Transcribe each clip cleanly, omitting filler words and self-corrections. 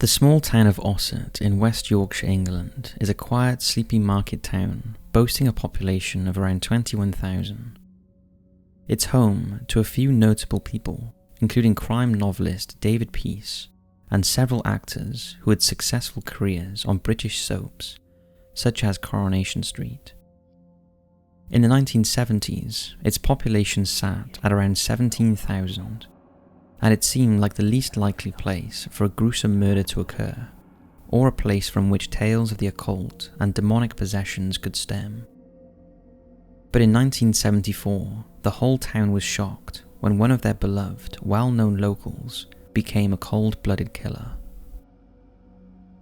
The small town of Ossett in West Yorkshire, England, is a quiet, sleepy market town boasting a population of around 21,000. It's home to a few notable people, including crime novelist David Peace and several actors who had successful careers on British soaps, such as Coronation Street. In the 1970s, its population sat at around 17,000, and it seemed like the least likely place for a gruesome murder to occur, or a place from which tales of the occult and demonic possessions could stem. But in 1974, the whole town was shocked when one of their beloved, well-known locals became a cold-blooded killer.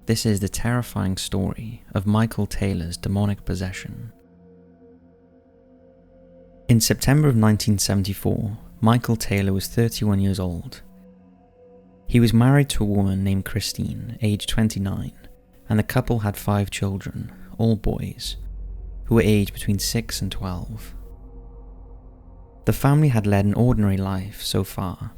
This is the terrifying story of Michael Taylor's demonic possession. In September of 1974, Michael Taylor was 31 years old. He was married to a woman named Christine, aged 29, and the couple had 5 children, all boys, who were aged between 6 and 12. The family had led an ordinary life so far,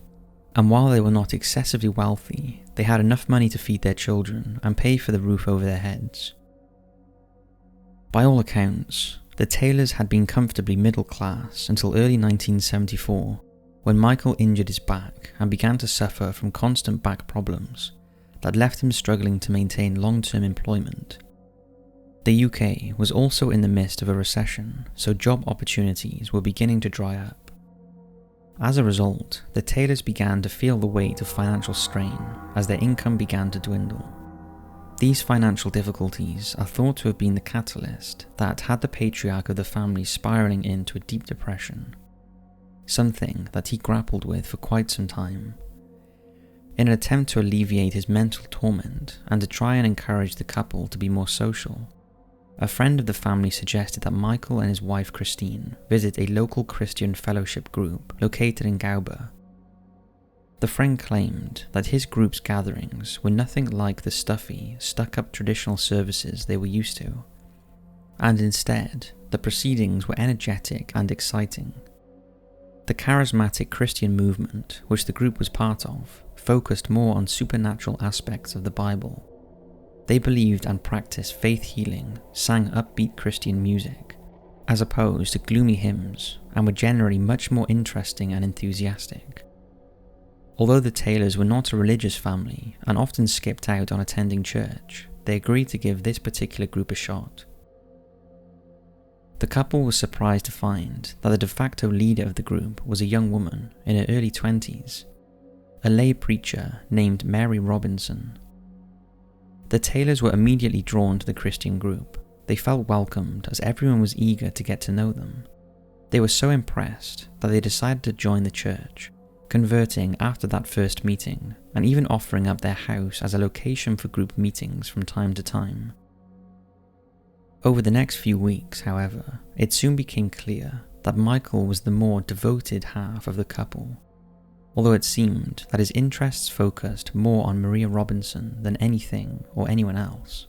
and while they were not excessively wealthy, they had enough money to feed their children and pay for the roof over their heads. By all accounts, the Taylors had been comfortably middle class until early 1974, when Michael injured his back and began to suffer from constant back problems that left him struggling to maintain long-term employment. The UK was also in the midst of a recession, so job opportunities were beginning to dry up. As a result, the Taylors began to feel the weight of financial strain as their income began to dwindle. These financial difficulties are thought to have been the catalyst that had the patriarch of the family spiralling into a deep depression, something that he grappled with for quite some time. In an attempt to alleviate his mental torment and to try and encourage the couple to be more social, a friend of the family suggested that Michael and his wife Christine visit a local Christian fellowship group located in Gouber. The friend claimed that his group's gatherings were nothing like the stuffy, stuck-up traditional services they were used to, and instead, the proceedings were energetic and exciting. The charismatic Christian movement, which the group was part of, focused more on supernatural aspects of the Bible. They believed and practiced faith healing, sang upbeat Christian music, as opposed to gloomy hymns, and were generally much more interesting and enthusiastic. Although the Taylors were not a religious family and often skipped out on attending church, they agreed to give this particular group a shot. The couple was surprised to find that the de facto leader of the group was a young woman in her early 20s, a lay preacher named Mary Robinson. The Taylors were immediately drawn to the Christian group. They felt welcomed as everyone was eager to get to know them. They were so impressed that they decided to join the church, converting after that first meeting and even offering up their house as a location for group meetings from time to time. Over the next few weeks, however, it soon became clear that Michael was the more devoted half of the couple, although it seemed that his interests focused more on Maria Robinson than anything or anyone else.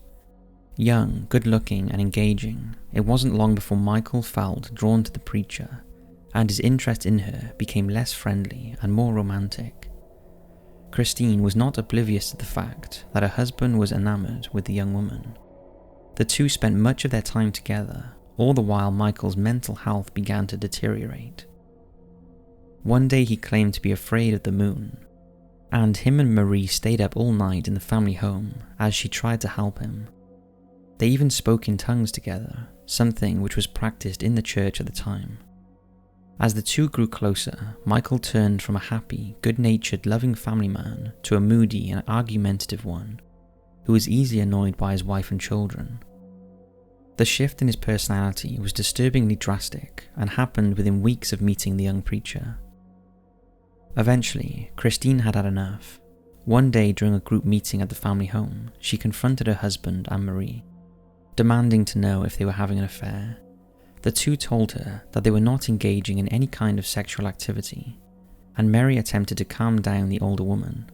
Young, good-looking and engaging, it wasn't long before Michael felt drawn to the preacher, and his interest in her became less friendly and more romantic. Christine was not oblivious to the fact that her husband was enamored with the young woman. The two spent much of their time together, all the while Michael's mental health began to deteriorate. One day he claimed to be afraid of the moon, and him and Marie stayed up all night in the family home as she tried to help him. They even spoke in tongues together, something which was practiced in the church at the time. As the two grew closer, Michael turned from a happy, good-natured, loving family man to a moody and argumentative one, who was easily annoyed by his wife and children. The shift in his personality was disturbingly drastic and happened within weeks of meeting the young preacher. Eventually, Christine had had enough. One day during a group meeting at the family home, she confronted her husband and Marie, demanding to know if they were having an affair. The two told her that they were not engaging in any kind of sexual activity, and Mary attempted to calm down the older woman.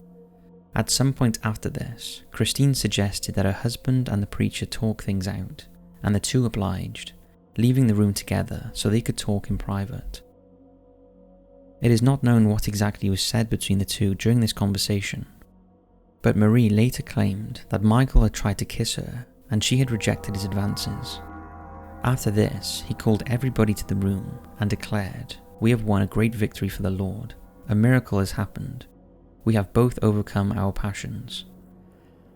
At some point after this, Christine suggested that her husband and the preacher talk things out, and the two obliged, leaving the room together so they could talk in private. It is not known what exactly was said between the two during this conversation, but Marie later claimed that Michael had tried to kiss her and she had rejected his advances. After this, he called everybody to the room and declared, "We have won a great victory for the Lord. A miracle has happened. We have both overcome our passions."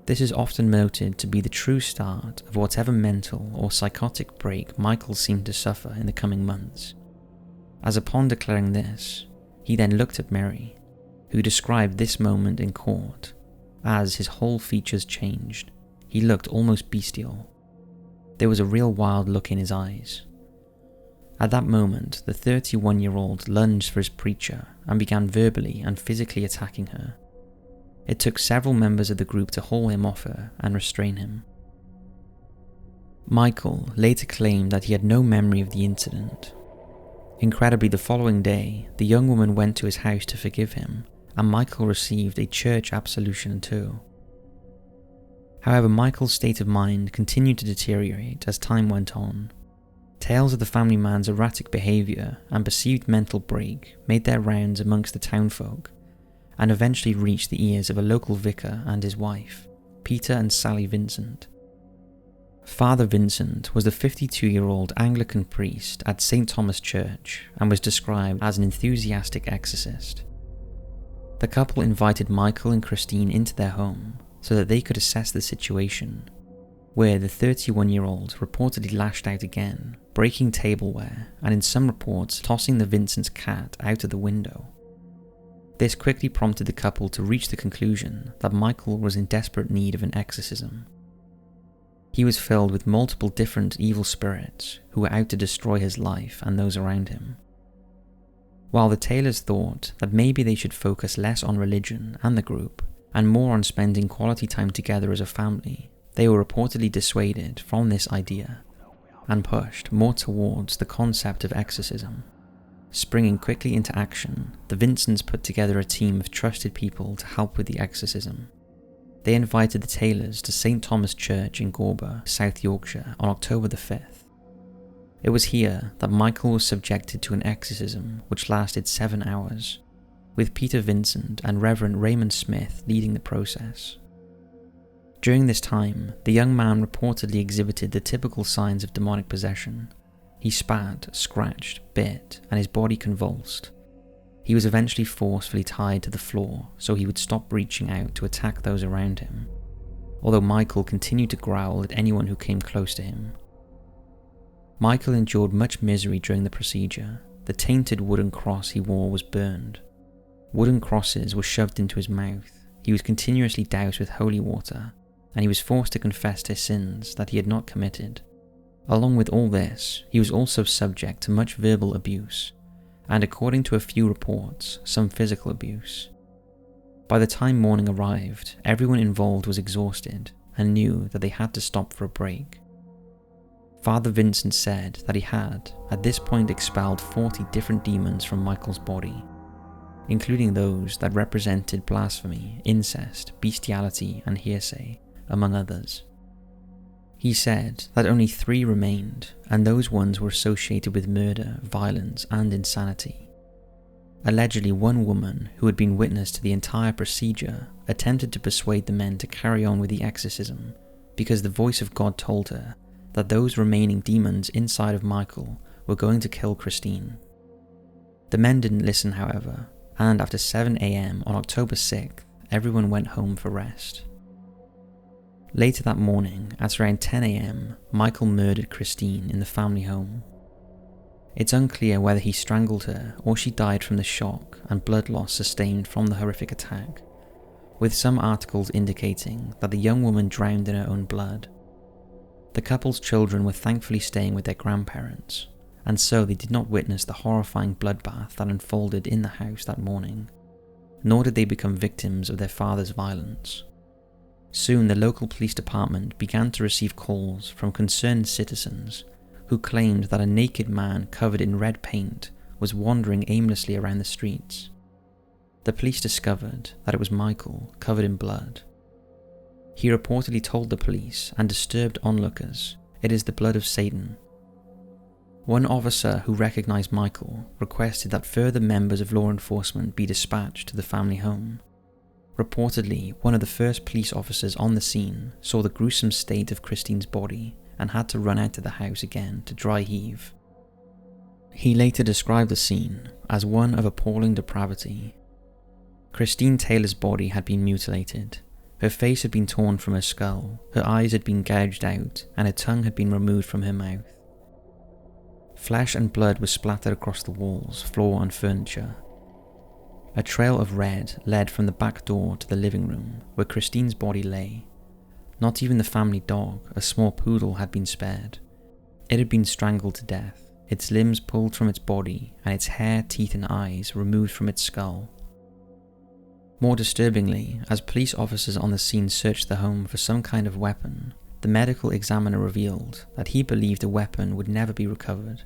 This is often noted to be the true start of whatever mental or psychotic break Michael seemed to suffer in the coming months, as upon declaring this, he then looked at Mary, who described this moment in court as his whole features changed. He looked almost bestial. There was a real wild look in his eyes. At that moment, the 31-year-old lunged for his preacher and began verbally and physically attacking her. It took several members of the group to haul him off her and restrain him. Michael later claimed that he had no memory of the incident. Incredibly, the following day, the young woman went to his house to forgive him, and Michael received a church absolution too. However, Michael's state of mind continued to deteriorate as time went on. Tales of the family man's erratic behaviour and perceived mental break made their rounds amongst the townfolk, and eventually reached the ears of a local vicar and his wife, Peter and Sally Vincent. Father Vincent was the 52-year-old Anglican priest at St. Thomas Church and was described as an enthusiastic exorcist. The couple invited Michael and Christine into their home so that they could assess the situation, where the 31-year-old reportedly lashed out again, breaking tableware and in some reports tossing the Vincent's cat out of the window. This quickly prompted the couple to reach the conclusion that Michael was in desperate need of an exorcism. He was filled with multiple different evil spirits who were out to destroy his life and those around him. While the Taylors thought that maybe they should focus less on religion and the group, and more on spending quality time together as a family, they were reportedly dissuaded from this idea and pushed more towards the concept of exorcism. Springing quickly into action, the Vincents put together a team of trusted people to help with the exorcism. They invited the Taylors to St. Thomas Church in Gorber, South Yorkshire on October the 5th. It was here that Michael was subjected to an exorcism which lasted 7 hours, with Peter Vincent and Reverend Raymond Smith leading the process. During this time, the young man reportedly exhibited the typical signs of demonic possession. He spat, scratched, bit, and his body convulsed. He was eventually forcefully tied to the floor so he would stop reaching out to attack those around him, although Michael continued to growl at anyone who came close to him. Michael endured much misery during the procedure. The tainted wooden cross he wore was burned. Wooden crosses were shoved into his mouth. He was continuously doused with holy water, and he was forced to confess his sins that he had not committed. Along with all this, he was also subject to much verbal abuse, and according to a few reports, some physical abuse. By the time morning arrived, everyone involved was exhausted and knew that they had to stop for a break. Father Vincent said that he had, at this point, expelled 40 different demons from Michael's body, including those that represented blasphemy, incest, bestiality, and hearsay, among others. He said that only 3 remained, and those ones were associated with murder, violence, and insanity. Allegedly, one woman who had been witness to the entire procedure attempted to persuade the men to carry on with the exorcism because the voice of God told her that those remaining demons inside of Michael were going to kill Christine. The men didn't listen, however, and after 7 a.m. on October 6th, everyone went home for rest. Later that morning, at around 10 a.m, Michael murdered Christine in the family home. It's unclear whether he strangled her or she died from the shock and blood loss sustained from the horrific attack, with some articles indicating that the young woman drowned in her own blood. The couple's children were thankfully staying with their grandparents, and so they did not witness the horrifying bloodbath that unfolded in the house that morning, nor did they become victims of their father's violence. Soon the local police department began to receive calls from concerned citizens who claimed that a naked man covered in red paint was wandering aimlessly around the streets. The police discovered that it was Michael, covered in blood. He reportedly told the police and disturbed onlookers, "It is the blood of Satan." One officer who recognized Michael requested that further members of law enforcement be dispatched to the family home. Reportedly, one of the first police officers on the scene saw the gruesome state of Christine's body and had to run out of the house again to dry heave. He later described the scene as one of appalling depravity. Christine Taylor's body had been mutilated. Her face had been torn from her skull, her eyes had been gouged out, and her tongue had been removed from her mouth. Flesh and blood was splattered across the walls, floor, and furniture. A trail of red led from the back door to the living room, where Christine's body lay. Not even the family dog, a small poodle, had been spared. It had been strangled to death, its limbs pulled from its body, and its hair, teeth, and eyes removed from its skull. More disturbingly, as police officers on the scene searched the home for some kind of weapon, the medical examiner revealed that he believed the weapon would never be recovered,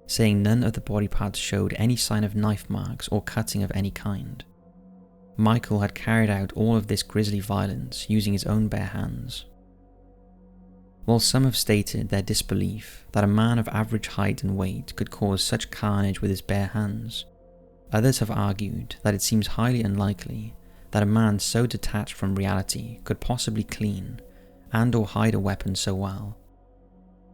saying none of the body parts showed any sign of knife marks or cutting of any kind. Michael had carried out all of this grisly violence using his own bare hands. While some have stated their disbelief that a man of average height and weight could cause such carnage with his bare hands, others have argued that it seems highly unlikely that a man so detached from reality could possibly clean and or hide a weapon so well.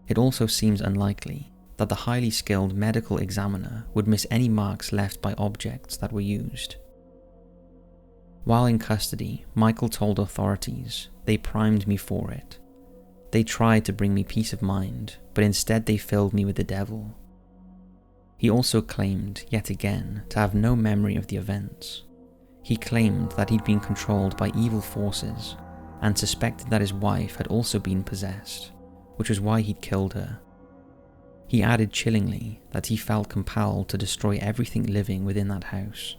It also seems unlikely that the highly skilled medical examiner would miss any marks left by objects that were used. While in custody, Michael told authorities they primed me for it. They tried to bring me peace of mind, but instead they filled me with the devil. He also claimed, yet again, to have no memory of the events. He claimed that he'd been controlled by evil forces and suspected that his wife had also been possessed, which was why he'd killed her. He added chillingly that he felt compelled to destroy everything living within that house.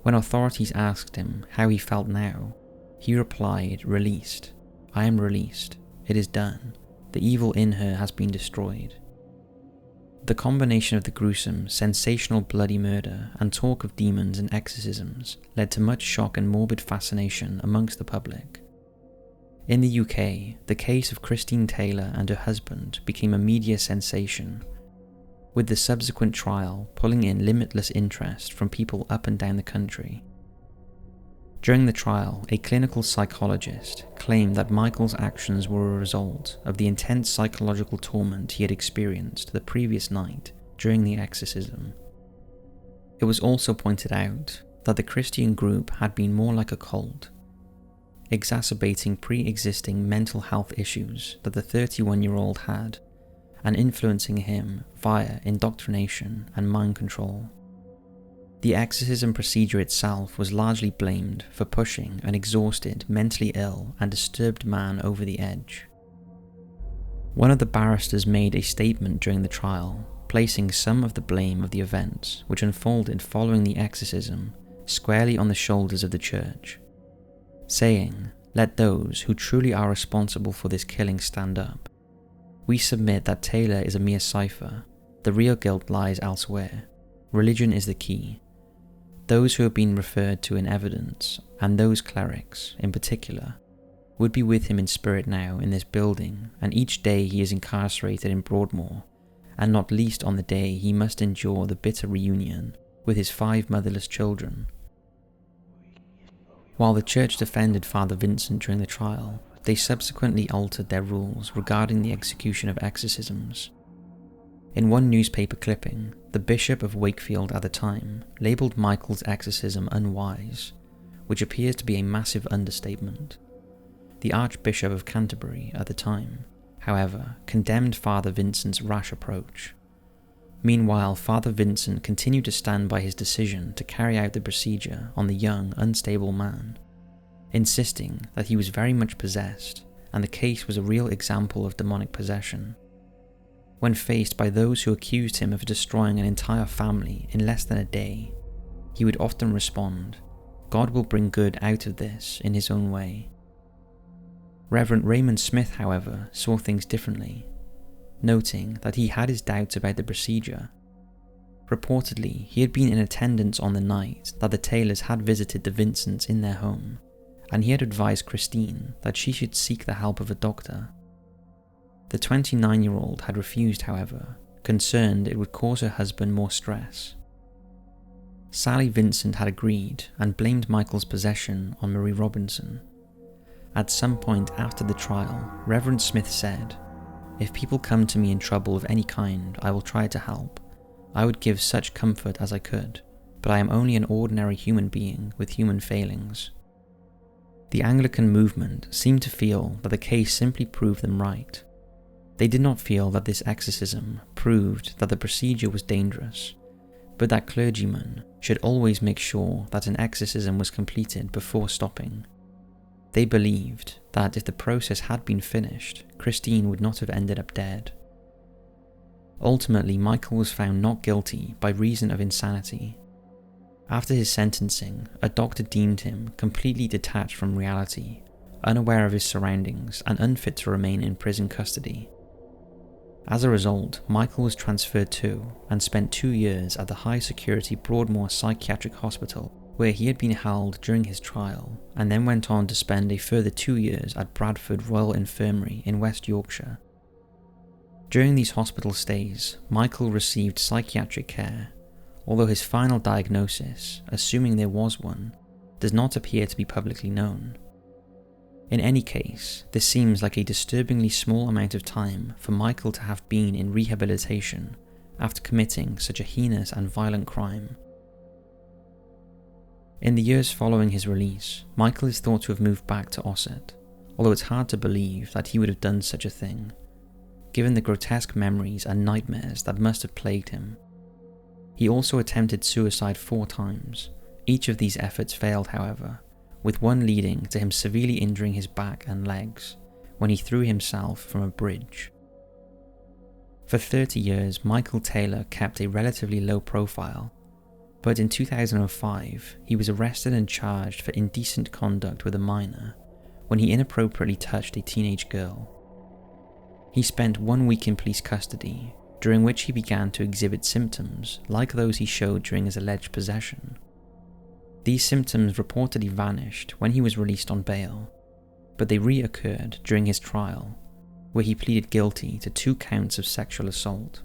When authorities asked him how he felt now, he replied, "Released. I am released. It is done. The evil in her has been destroyed." The combination of the gruesome, sensational bloody murder and talk of demons and exorcisms led to much shock and morbid fascination amongst the public. In the UK, the case of Christine Taylor and her husband became a media sensation, with the subsequent trial pulling in limitless interest from people up and down the country. During the trial, a clinical psychologist claimed that Michael's actions were a result of the intense psychological torment he had experienced the previous night during the exorcism. It was also pointed out that the Christian group had been more like a cult, exacerbating pre-existing mental health issues that the 31-year-old had and influencing him via indoctrination and mind control. The exorcism procedure itself was largely blamed for pushing an exhausted, mentally ill and disturbed man over the edge. One of the barristers made a statement during the trial, placing some of the blame of the events which unfolded following the exorcism squarely on the shoulders of the church, saying, "Let those who truly are responsible for this killing stand up. We submit that Taylor is a mere cipher. The real guilt lies elsewhere. Religion is the key. Those who have been referred to in evidence, and those clerics, in particular, would be with him in spirit now in this building, and each day he is incarcerated in Broadmoor, and not least on the day he must endure the bitter reunion with his 5 motherless children." While the church defended Father Vincent during the trial, they subsequently altered their rules regarding the execution of exorcisms. In one newspaper clipping, the Bishop of Wakefield at the time labelled Michael's exorcism unwise, which appears to be a massive understatement. The Archbishop of Canterbury at the time, however, condemned Father Vincent's rash approach. Meanwhile, Father Vincent continued to stand by his decision to carry out the procedure on the young, unstable man, insisting that he was very much possessed and the case was a real example of demonic possession. When faced by those who accused him of destroying an entire family in less than a day, he would often respond, "God will bring good out of this in his own way." Reverend Raymond Smith, however, saw things differently, noting that he had his doubts about the procedure. Reportedly, he had been in attendance on the night that the Taylors had visited the Vincents in their home, and he had advised Christine that she should seek the help of a doctor. The 29-year-old had refused, however, concerned it would cause her husband more stress. Sally Vincent had agreed and blamed Michael's possession on Marie Robinson. At some point after the trial, Reverend Smith said, "If people come to me in trouble of any kind, I will try to help. I would give such comfort as I could, but I am only an ordinary human being with human failings." The Anglican movement seemed to feel that the case simply proved them right. They did not feel that this exorcism proved that the procedure was dangerous, but that clergymen should always make sure that an exorcism was completed before stopping. They believed that if the process had been finished, Christine would not have ended up dead. Ultimately, Michael was found not guilty by reason of insanity. After his sentencing, a doctor deemed him completely detached from reality, unaware of his surroundings, and unfit to remain in prison custody. As a result, Michael was transferred to and spent 2 years at the high-security Broadmoor Psychiatric Hospital, where he had been held during his trial, and then went on to spend a further 2 years at Bradford Royal Infirmary in West Yorkshire. During these hospital stays, Michael received psychiatric care, although his final diagnosis, assuming there was one, does not appear to be publicly known. In any case, this seems like a disturbingly small amount of time for Michael to have been in rehabilitation after committing such a heinous and violent crime. In the years following his release, Michael is thought to have moved back to Ossett, although it's hard to believe that he would have done such a thing, given the grotesque memories and nightmares that must have plagued him. He also attempted suicide 4 times. Each of these efforts failed, however, with one leading to him severely injuring his back and legs when he threw himself from a bridge. For 30 years, Michael Taylor kept a relatively low profile, but in 2005 he was arrested and charged for indecent conduct with a minor when he inappropriately touched a teenage girl. He spent 1 week in police custody, during which he began to exhibit symptoms like those he showed during his alleged possession. These symptoms reportedly vanished when he was released on bail, but they reoccurred during his trial, where he pleaded guilty to 2 counts of sexual assault.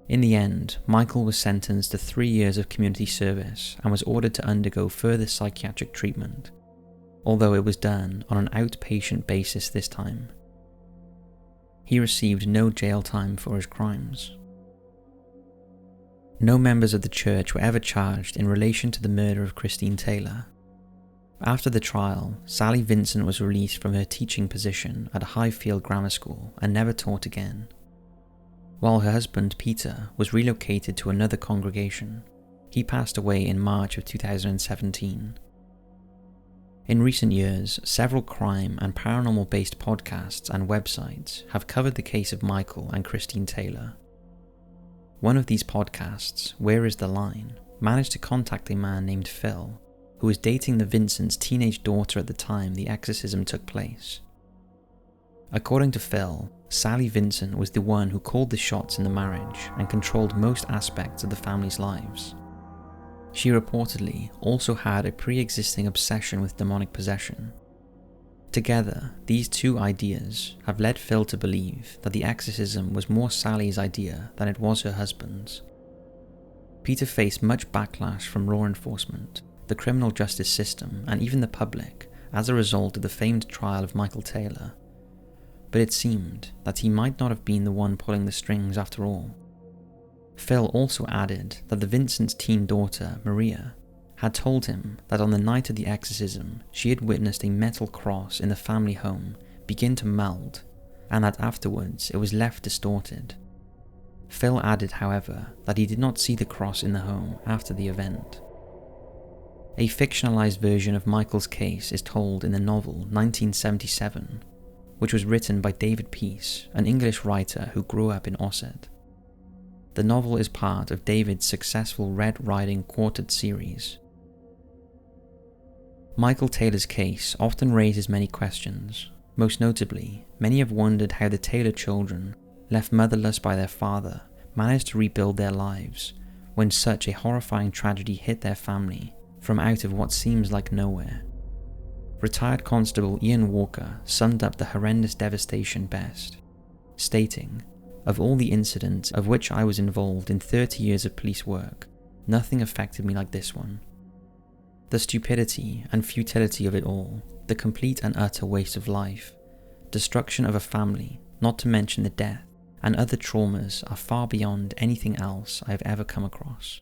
In the end, Michael was sentenced to 3 years of community service and was ordered to undergo further psychiatric treatment, although it was done on an outpatient basis this time. He received no jail time for his crimes. No members of the church were ever charged in relation to the murder of Christine Taylor. After the trial, Sally Vincent was released from her teaching position at a Highfield grammar school and never taught again, while her husband Peter was relocated to another congregation. He passed away in March of 2017. In recent years, several crime and paranormal-based podcasts and websites have covered the case of Michael and Christine Taylor. One of these podcasts, Where Is the Line?, managed to contact a man named Phil, who was dating the Vincent's teenage daughter at the time the exorcism took place. According to Phil, Sally Vincent was the one who called the shots in the marriage and controlled most aspects of the family's lives. She reportedly also had a pre-existing obsession with demonic possession. Together, these 2 ideas have led Phil to believe that the exorcism was more Sally's idea than it was her husband's. Peter faced much backlash from law enforcement, the criminal justice system, and even the public as a result of the famed trial of Michael Taylor, but it seemed that he might not have been the one pulling the strings after all. Phil also added that the Vincent's teen daughter, Maria, had told him that on the night of the exorcism she had witnessed a metal cross in the family home begin to melt, and that afterwards it was left distorted. Phil added, however, that he did not see the cross in the home after the event. A fictionalized version of Michael's case is told in the novel 1977, which was written by David Peace, an English writer who grew up in Ossett. The novel is part of David's successful Red Riding Quartet series. Michael Taylor's case often raises many questions. Most notably, many have wondered how the Taylor children, left motherless by their father, managed to rebuild their lives when such a horrifying tragedy hit their family from out of what seems like nowhere. Retired Constable Ian Walker summed up the horrendous devastation best, stating, "Of all the incidents of which I was involved in 30 years of police work, Nothing affected me like this one. The stupidity and futility of it all, the complete and utter waste of life, destruction of a family, not to mention the death, and other traumas are far beyond anything else I have ever come across.